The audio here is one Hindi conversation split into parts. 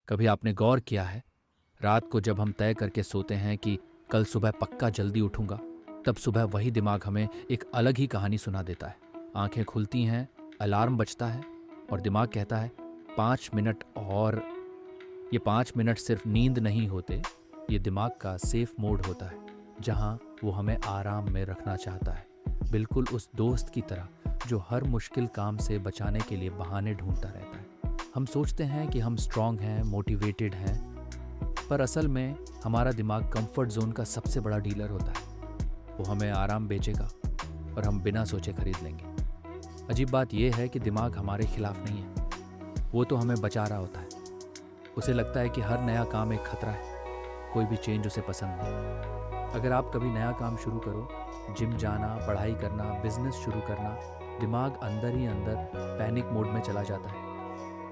कभी आपने गौर किया है, रात को जब हम तय करके सोते हैं कि कल सुबह पक्का जल्दी उठूंगा, तब सुबह वही दिमाग हमें एक अलग ही कहानी सुना देता है। आंखें खुलती हैं, अलार्म बजता है और दिमाग कहता है 5 मिनट और। ये 5 मिनट सिर्फ नींद नहीं होते, ये दिमाग का सेफ मोड होता है, जहां वो हमें आराम में रखना चाहता है, बिल्कुल उस दोस्त की तरह जो हर मुश्किल काम से बचाने के लिए बहाने ढूंढता रहता है। हम सोचते हैं कि हम स्ट्रांग हैं, मोटिवेटेड हैं, पर असल में हमारा दिमाग कंफर्ट जोन का सबसे बड़ा डीलर होता है। वो हमें आराम बेचेगा और हम बिना सोचे खरीद लेंगे। अजीब बात यह है कि दिमाग हमारे खिलाफ नहीं है, वो तो हमें बचा रहा होता है। उसे लगता है कि हर नया काम एक खतरा है, कोई भी चेंज उसे पसंद नहीं। अगर आप कभी नया काम शुरू करो, जिम जाना, पढ़ाई करना, बिजनेस शुरू करना, दिमाग अंदर ही अंदर पैनिक मोड में चला जाता है।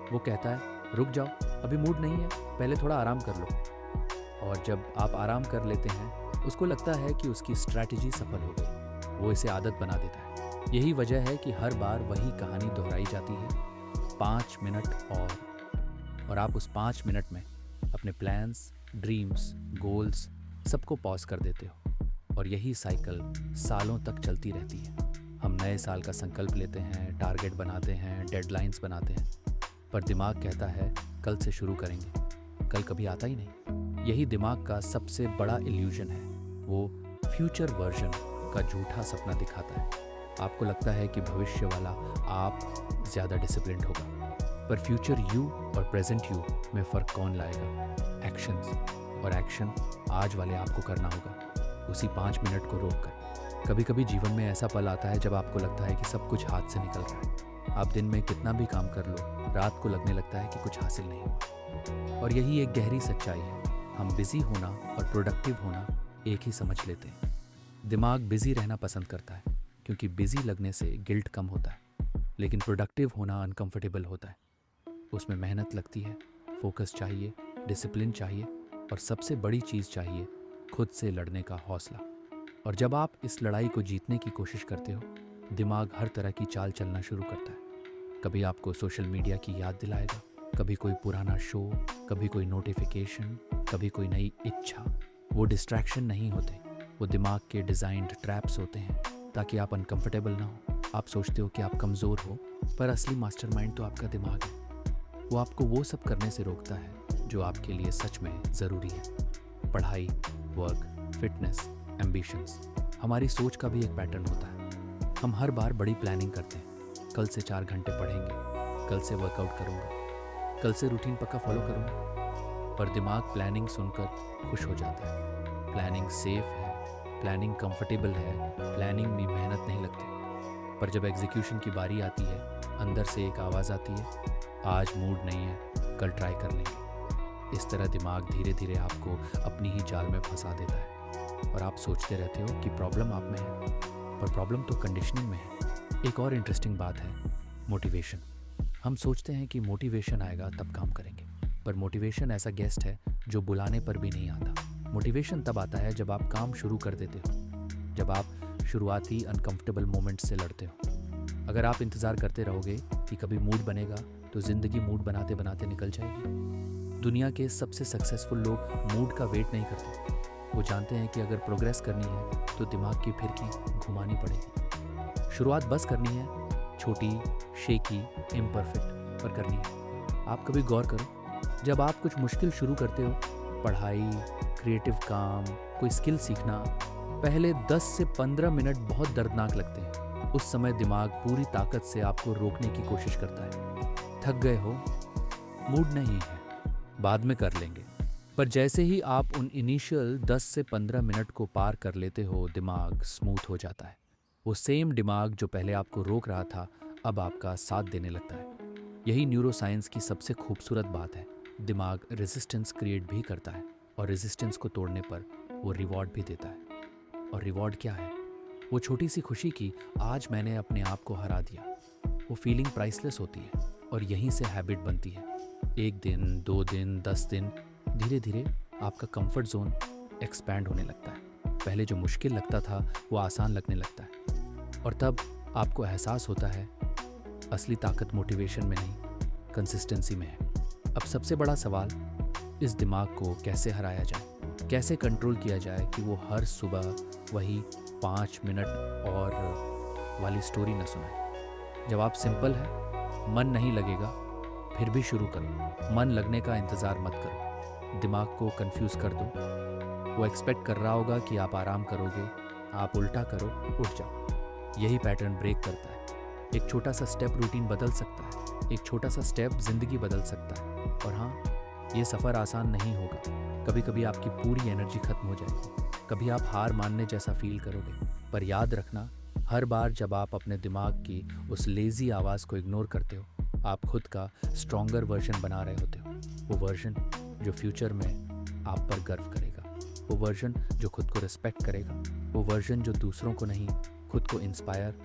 वो कहता है रुक जाओ, अभी मूड नहीं है, पहले थोड़ा आराम कर लो। और जब आप आराम कर लेते हैं, उसको लगता है कि उसकी स्ट्रैटेजी सफल हो गई। वो इसे आदत बना देता है। यही वजह है कि हर बार वही कहानी दोहराई जाती है, 5 मिनट और आप उस 5 मिनट में अपने प्लान्स, ड्रीम्स, गोल्स सबको पॉज कर देते हो। और यही साइकिल सालों तक चलती रहती है। हम नए साल का संकल्प लेते हैं, टारगेट बनाते हैं, डेडलाइंस बनाते हैं, पर दिमाग कहता है कल से शुरू करेंगे। कल कभी आता ही नहीं। यही दिमाग का सबसे बड़ा इल्यूजन है। वो फ्यूचर वर्जन का झूठा सपना दिखाता है। आपको लगता है कि भविष्य वाला आप ज़्यादा डिसिप्लिन्ड होगा, पर फ्यूचर यू और प्रेजेंट यू में फ़र्क कौन लाएगा? एक्शंस। और एक्शन आज वाले आपको करना होगा, उसी 5 मिनट को रोक कर। कभी कभी जीवन में ऐसा पल आता है जब आपको लगता है कि सब कुछ हाथ से निकल रहा है। आप दिन में कितना भी काम कर लो, रात को लगने लगता है कि कुछ हासिल नहीं हुआ। और यही एक गहरी सच्चाई है। हम बिजी होना और प्रोडक्टिव होना एक ही समझ लेते हैं। दिमाग बिजी रहना पसंद करता है, क्योंकि बिजी लगने से गिल्ट कम होता है। लेकिन प्रोडक्टिव होना अनकंफर्टेबल होता है। उसमें मेहनत लगती है, फोकस चाहिए, डिसिप्लिन चाहिए, और सबसे बड़ी चीज़ चाहिए, खुद से लड़ने का हौसला। और जब आप इस लड़ाई को जीतने की कोशिश करते हो, दिमाग हर तरह की चाल चलना शुरू करता है। कभी आपको सोशल मीडिया की याद दिलाएगा, कभी कोई पुराना शो, कभी कोई नोटिफिकेशन, कभी कोई नई इच्छा। वो डिस्ट्रैक्शन नहीं होते, वो दिमाग के डिज़ाइंड ट्रैप्स होते हैं, ताकि आप अनकंफर्टेबल ना हो। आप सोचते हो कि आप कमज़ोर हो, पर असली मास्टरमाइंड तो आपका दिमाग है। वो आपको वो सब करने से रोकता है जो आपके लिए सच में ज़रूरी है। पढ़ाई, वर्क, फिटनेस, एम्बिशंस। हमारी सोच का भी एक पैटर्न होता है। हम हर बार बड़ी प्लानिंग करते हैं। कल से 4 घंटे पढ़ेंगे, कल से वर्कआउट करूँगा, कल से रूटीन पक्का फॉलो करूँगा। पर दिमाग प्लानिंग सुनकर खुश हो जाता है। प्लानिंग सेफ है, प्लानिंग कंफर्टेबल है, प्लानिंग में मेहनत नहीं लगती। पर जब एग्जीक्यूशन की बारी आती है, अंदर से एक आवाज़ आती है, आज मूड नहीं है, कल ट्राई कर लेंगे। इस तरह दिमाग धीरे धीरे आपको अपनी ही जाल में फंसा देता है। और आप सोचते रहते हो कि प्रॉब्लम आप में है, पर प्रॉब्लम तो कंडीशनिंग में है। एक और इंटरेस्टिंग बात है, मोटिवेशन। हम सोचते हैं कि मोटिवेशन आएगा तब काम करेंगे, पर मोटिवेशन ऐसा गेस्ट है जो बुलाने पर भी नहीं आता। मोटिवेशन तब आता है जब आप काम शुरू कर देते हो, जब आप शुरुआती अनकंफर्टेबल मोमेंट से लड़ते हो। अगर आप इंतज़ार करते रहोगे कि कभी मूड बनेगा, तो ज़िंदगी मूड बनाते बनाते निकल जाएगी। दुनिया के सबसे सक्सेसफुल लोग मूड का वेट नहीं करते। वो जानते हैं कि अगर प्रोग्रेस करनी है तो दिमाग की फिरकी घुमानी पड़ेगी। शुरुआत बस करनी है, छोटी, शेकी, इम्परफेक्ट, पर करनी है। आप कभी गौर करो, जब आप कुछ मुश्किल शुरू करते हो, पढ़ाई, क्रिएटिव काम, कोई स्किल सीखना, पहले 10 से 15 मिनट बहुत दर्दनाक लगते हैं। उस समय दिमाग पूरी ताकत से आपको रोकने की कोशिश करता है। थक गए हो, मूड नहीं है, बाद में कर लेंगे। पर जैसे ही आप उन इनिशियल 10 से 15 मिनट को पार कर लेते हो, दिमाग स्मूथ हो जाता है। वो सेम दिमाग जो पहले आपको रोक रहा था, अब आपका साथ देने लगता है। यही न्यूरोसाइंस की सबसे खूबसूरत बात है। दिमाग रेजिस्टेंस क्रिएट भी करता है, और रेजिस्टेंस को तोड़ने पर वो रिवॉर्ड भी देता है। और रिवॉर्ड क्या है? वो छोटी सी खुशी की, आज मैंने अपने आप को हरा दिया। वो फीलिंग प्राइसलेस होती है, और यहीं से हैबिट बनती है। 1 दिन, 2 दिन, 10 दिन, धीरे धीरे आपका कंफर्ट जोन एक्सपैंड होने लगता है। पहले जो मुश्किल लगता था वो आसान लगने लगता है। और तब आपको एहसास होता है, असली ताकत मोटिवेशन में नहीं, कंसिस्टेंसी में है। अब सबसे बड़ा सवाल, इस दिमाग को कैसे हराया जाए, कैसे कंट्रोल किया जाए कि वो हर सुबह वही 5 मिनट और वाली स्टोरी न सुनाए। जवाब सिंपल है, मन नहीं लगेगा फिर भी शुरू करो। मन लगने का इंतज़ार मत करो, दिमाग को कंफ्यूज कर दो। वो एक्सपेक्ट कर रहा होगा कि आप आराम करोगे, आप उल्टा करो, उठ जाओ। यही पैटर्न ब्रेक करता है। एक छोटा सा स्टेप रूटीन बदल सकता है, एक छोटा सा स्टेप ज़िंदगी बदल सकता है। और हाँ, ये सफ़र आसान नहीं होगा, कभी कभी आपकी पूरी एनर्जी खत्म हो जाएगी, कभी आप हार मानने जैसा फील करोगे। पर याद रखना, हर बार जब आप अपने दिमाग की उस लेज़ी आवाज़ को इग्नोर करते हो, आप खुद का स्ट्रॉन्गर वर्जन बना रहे होते हो। वो वर्जन जो फ्यूचर में आप पर गर्व करेगा, वो वर्जन जो खुद को रिस्पेक्ट करेगा, वो वर्जन जो दूसरों को नहीं खुद को इंस्पायर